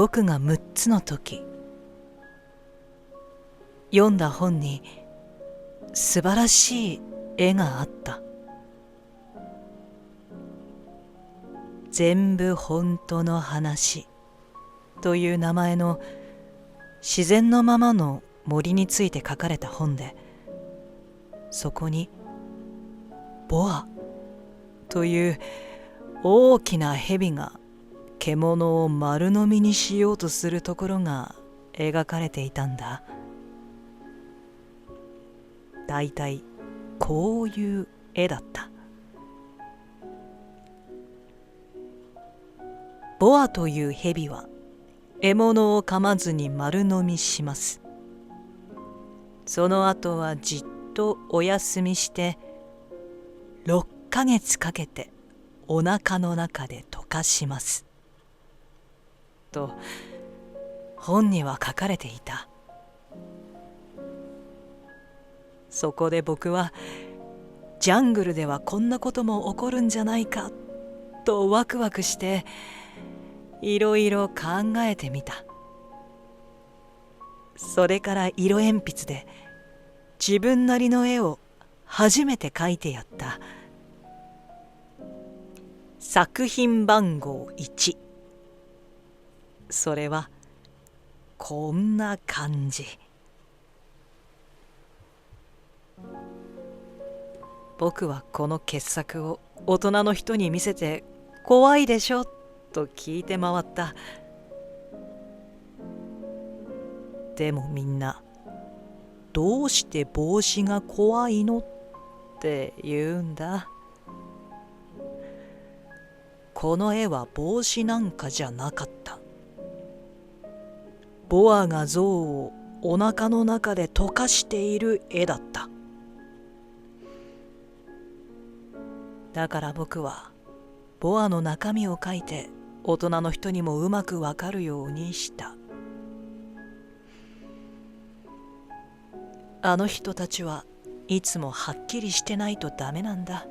僕が6つの時、読んだ本に素晴らしい絵があった。全部本当の話という名前の自然のままの森について書かれた本で、そこにボアという大きな蛇が獣を丸飲みにしようとするところが描かれていたんだ。だいたいこういう絵だった。ボアという蛇は獲物を噛まずに丸飲みします。その後はじっとお休みして6ヶ月かけてお腹の中で溶かしますと本には書かれていた。そこで僕はジャングルではこんなことも起こるんじゃないかとワクワクしていろいろ考えてみた。それから色鉛筆で自分なりの絵を初めて描いてやった。作品番号1。それはこんな感じ。僕はこの傑作を大人の人に見せて怖いでしょと聞いて回った。でもみんなどうして帽子が怖いのって言うんだ。この絵は帽子なんかじゃなかった。ボアが象をお腹の中で溶かしている絵だった。だから僕はボアの中身を描いて大人の人にもうまくわかるようにした。あの人たちはいつもはっきりしてないとダメなんだ。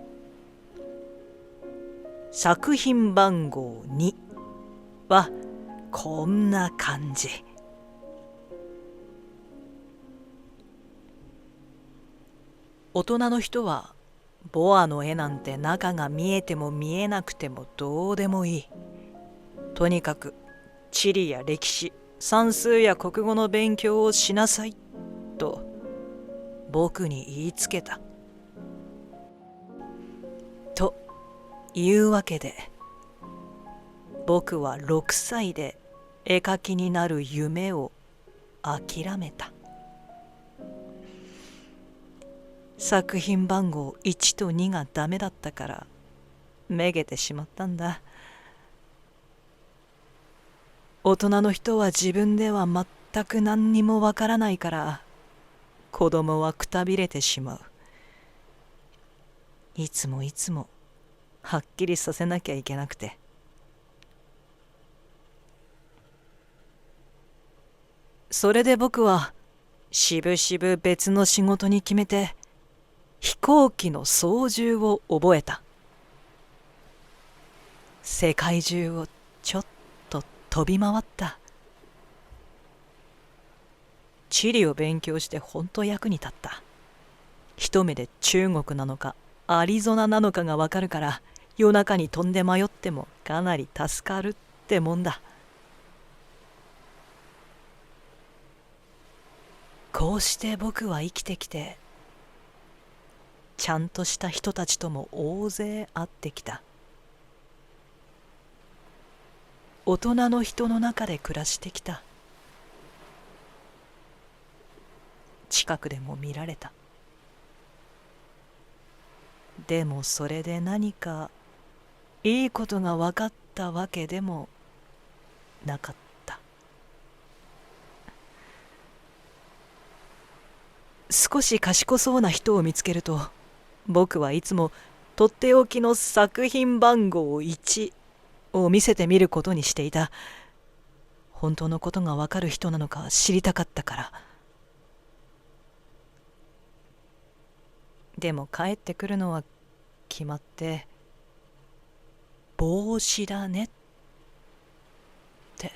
作品番号2はこんな感じ。大人の人はボアの絵なんて中が見えても見えなくてもどうでもいい。とにかく地理や歴史、算数や国語の勉強をしなさいと僕に言いつけた。というわけで僕は6歳で絵描きになる夢を諦めた。作品番号1と2がダメだったからめげてしまったんだ。大人の人は自分では全く何にもわからないから子供はくたびれてしまう。いつもはっきりさせなきゃいけなくて。それで僕はしぶしぶ別の仕事に決めて飛行機の操縦を覚えた。世界中をちょっと飛び回った。地理を勉強してほんと役に立った。一目で中国なのかアリゾナなのかがわかるから夜中に飛んで迷ってもかなり助かるってもんだ。こうして僕は生きてきてちゃんとした人たちとも大勢会ってきた。大人の人の中で暮らしてきた。近くでも見られた。でもそれで何かいいことが分かったわけでもなかった。少し賢そうな人を見つけると僕はいつもとっておきの作品番号1を見せてみることにしていた。本当のことが分かる人なのか知りたかったから。でも帰ってくるのは決まって帽子だねって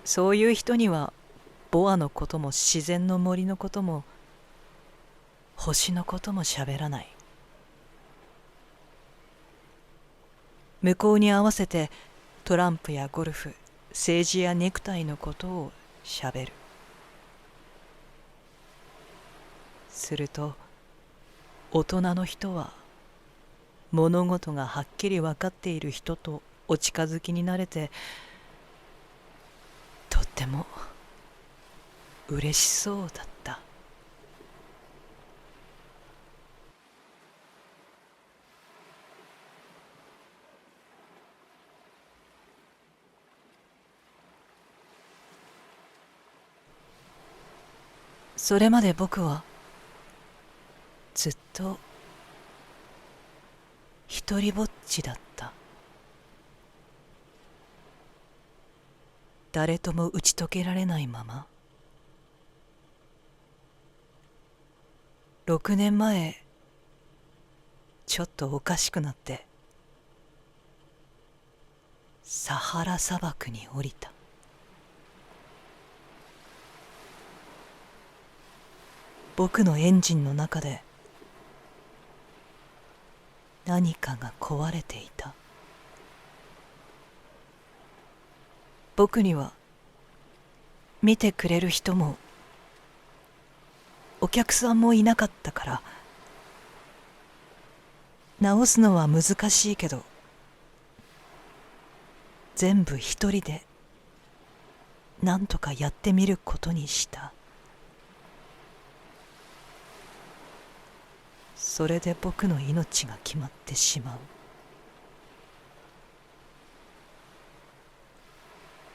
そういう人にはボアのことも自然の森のことも星のことも喋らない。向こうに合わせてトランプやゴルフ、政治やネクタイのことを喋る。すると大人の人は物事がはっきり分かっている人とお近づきになれて、とっても嬉しそうだった。それまで僕はずっと一りぼっちだった。誰とも打ち解けられないまま。6年前ちょっとおかしくなってサハラ砂漠に降りた。僕のエンジンの中で何かが壊れていた。僕には見てくれる人もお客さんもいなかったから、直すのは難しいけど全部一人で何とかやってみることにした。それで僕の命が決まってしまう。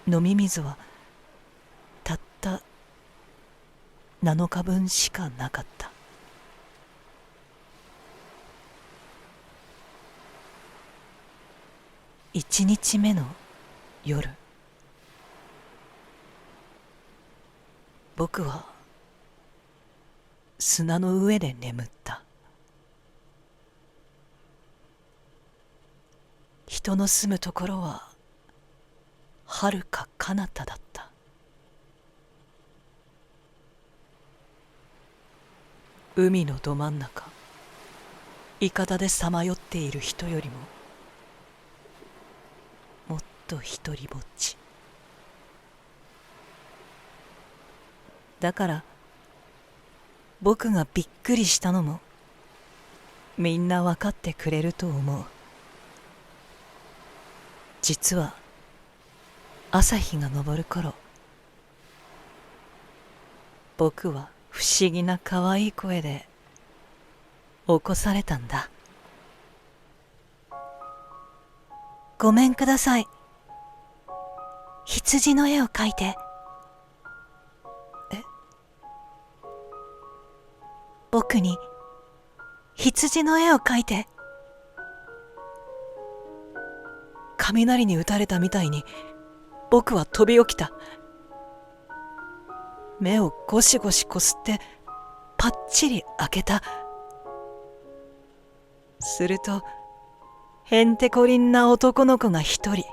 飲み水はたった7日分しかなかった。1日目の夜、僕は砂の上で眠った。人の住むところは遥か彼方だった。海のど真ん中、いかだでさまよっている人よりももっと一りぼっちだから、僕がびっくりしたのもみんな分かってくれると思う。実は朝日が昇る頃、僕は不思議な可愛い声で起こされたんだ。ごめんください。羊の絵を描いて。え？僕に羊の絵を描いて。雷に打たれたみたいに僕は飛び起きた。目をゴシゴシこすってパッチリ開けた。するとへんてこりんな男の子が一人、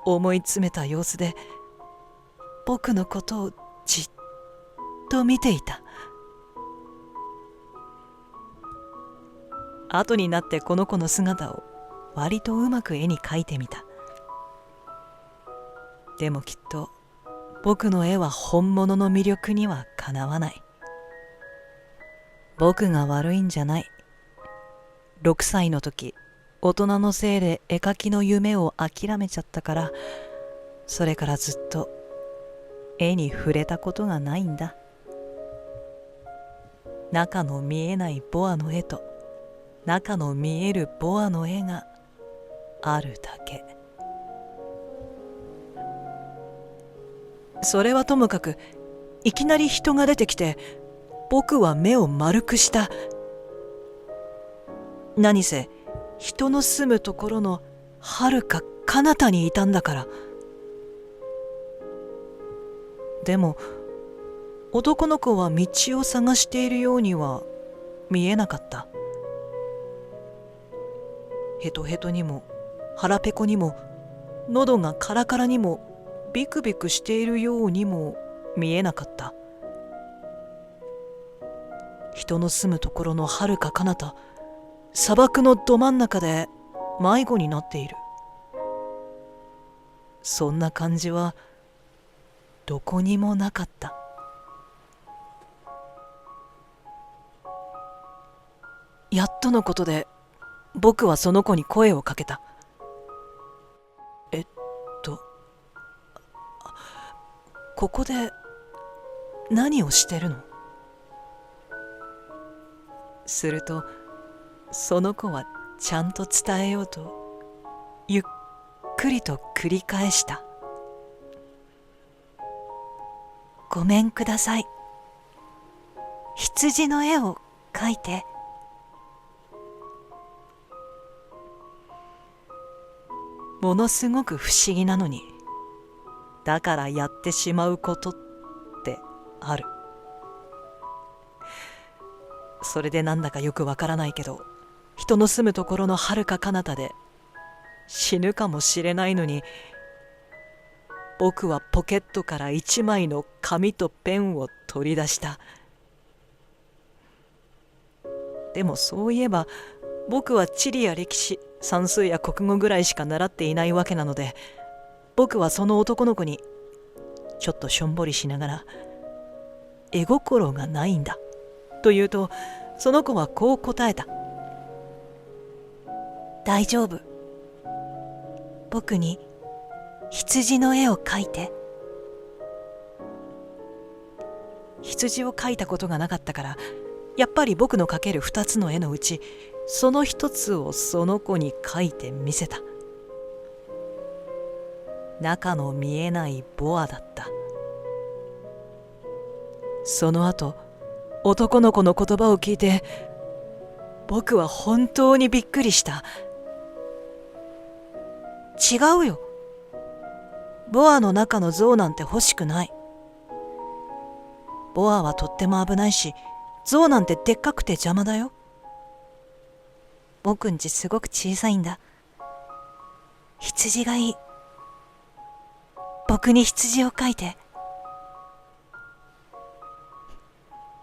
思い詰めた様子で僕のことをじっと見ていた。後になってこの子の姿を割とうまく絵に描いてみた。でもきっと僕の絵は本物の魅力にはかなわない。僕が悪いんじゃない。6歳の時、大人のせいで絵描きの夢を諦めちゃったから、それからずっと絵に触れたことがないんだ。中の見えないボアの絵と中の見えるボアの絵があるだけ。それはともかく、いきなり人が出てきて僕は目を丸くした。何せ人の住むところの遥か彼方にいたんだから。でも男の子は道を探しているようには見えなかった。ヘトヘトにも腹ペコにも喉がカラカラにもビクビクしているようにも見えなかった。人の住むところの遥か彼方、砂漠のど真ん中で迷子になっている。そんな感じはどこにもなかった。やっとのことで僕はその子に声をかけた。ここで何をしてるの？するとその子はちゃんと伝えようとゆっくりと繰り返した。ごめんください。羊の絵を描いて。ものすごく不思議なのに、だからやってしまうことってある。それでなんだかよくわからないけど、人の住むところの遥か彼方で死ぬかもしれないのに、僕はポケットから一枚の紙とペンを取り出した。でもそういえば僕は地理や歴史、算数や国語ぐらいしか習っていないわけなので、僕はその男の子にちょっとしょんぼりしながら、絵心がないんだと言うと、その子はこう答えた。大丈夫。僕に羊の絵を描いて。羊を描いたことがなかったから、やっぱり僕の描ける2つの絵のうち、その1つをその子に描いてみせた。中の見えないボアだった。その後、男の子の言葉を聞いて、僕は本当にびっくりした。違うよ。ボアの中の像なんて欲しくない。ボアはとっても危ないし、像なんてでっかくて邪魔だよ。僕んちすごく小さいんだ。羊がいい。僕に羊を描いて。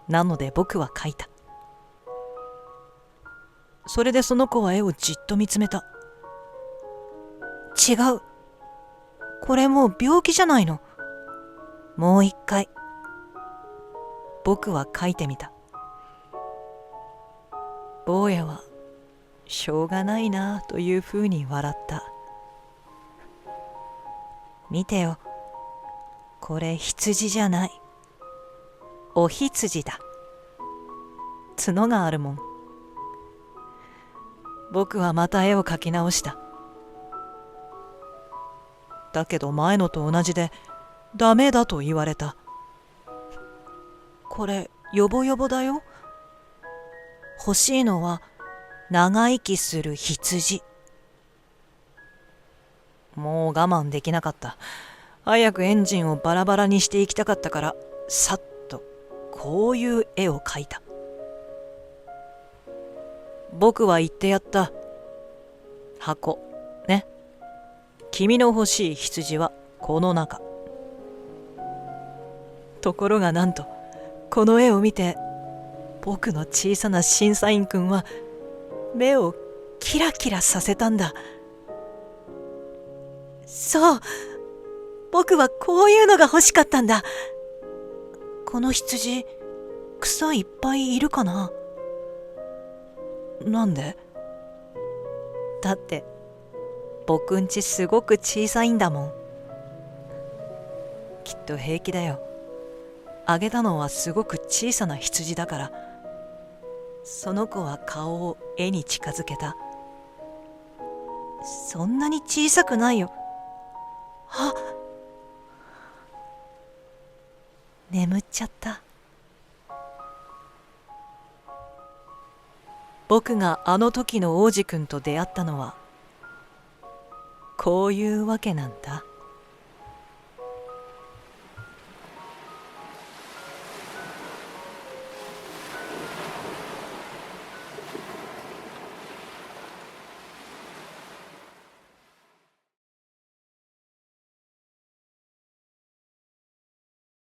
なので僕は描いた。それでその子は絵をじっと見つめた。違う。これもう病気じゃないの。もう一回。僕は描いてみた。坊やはしょうがないなというふうに笑った。見てよ。これ羊じゃない。お羊だ。角があるもん。僕はまた絵を描き直した。だけど前のと同じでダメだと言われた。これヨボヨボだよ。欲しいのは長生きする羊。もう我慢できなかった。早くエンジンをバラバラにしていきたかったから、さっとこういう絵を描いた。僕は言ってやった。箱ね。君の欲しい羊はこの中。ところがなんと、この絵を見て僕の小さな審査員くんは目をキラキラさせたんだ。そう、僕はこういうのが欲しかったんだ。この羊、草いっぱいいるかな？なんで？だって僕んちすごく小さいんだもん。きっと平気だよ。あげたのはすごく小さな羊だから。その子は顔を絵に近づけた。そんなに小さくないよ。あ、眠っちゃった。僕があの時の王子くんと出会ったのはこういうわけなんだ。